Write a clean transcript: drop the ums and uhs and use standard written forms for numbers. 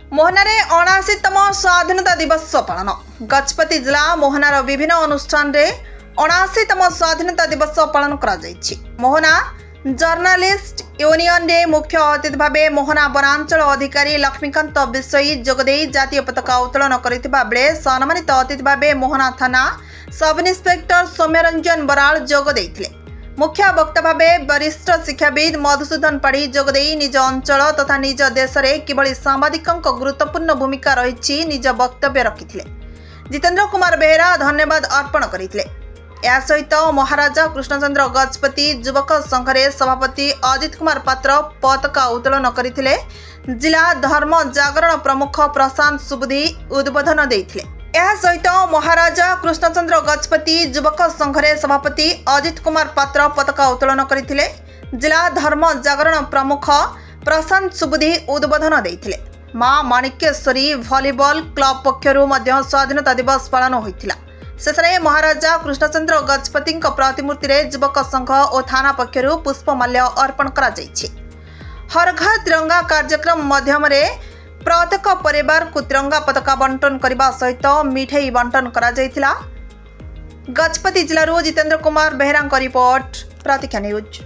मोहनारे 79तम स्वाधीनता दिवस पालन। गजपति जिला मोहनार विभिन्न अनुष्ठान रे 79तम स्वाधीनता दिवस पालन करा जायछि। मोहना जर्नालिस्ट यूनियन रे मुख्य अतिथि भावे मोहना वनांचल अधिकारी लक्ष्मीकांत विषयी जोगदे जातीय पताका उत्तोलन करथिबा बेले सम्मानित अतिथि भावे मोहना थाना सब इन्स्पेक्टर सौम्यरंजन बराल जोग देथिले। मुख्य वक्ता भावे वरिष्ठ शिक्षाविद मधुसूदन पाढ़ी जोगदे निज अंचल तथा निज देश में किभली सांबादिकों गुरुत्वपूर्ण भूमिका रही निज वक्तव्य रखिथिले। जितेंद्र कुमार बेहेरा धन्यवाद अर्पण करथिले। या सहित महाराजा कृष्णचंद्र गजपति युवक संघरे सभापति अजित कुमार पात्र पताका उत्तोलन करथिले। जिला धर्म जागरण प्रमुख प्रशांत सुबुधी उद्बोधन देथिले। यह सहित महाराजा कृष्णचंद्र गजपति युवक संघरे सभापति अजित कुमार पात्र पताका उत्तोलन करथिले। जिला धर्म जागरण प्रमुख प्रशांत सुबुधी उद्बोधन देथिले। मां माणिक्येश्वरी वॉलीबॉल क्लब पक्षरु मध्य स्वाधीनता दिवस पालन होइथिला। शेषरे महाराजा कृष्णचंद्र गजपति प्रतिमूर्ति रे युवक संघ और थाना पक्षरु पुष्पमाल्य अर्पण करा जायछि। हर घर तिरंगा कार्यक्रम माध्यम रे प्रत्येक परिवार को तिरंगा पताका बंटन करने सहित मिठाई बंटन करा जायथिला। गजपति जिलूर जितेंद्र कुमार बेहेरा रिपोर्ट प्रतीक्षा न्यूज।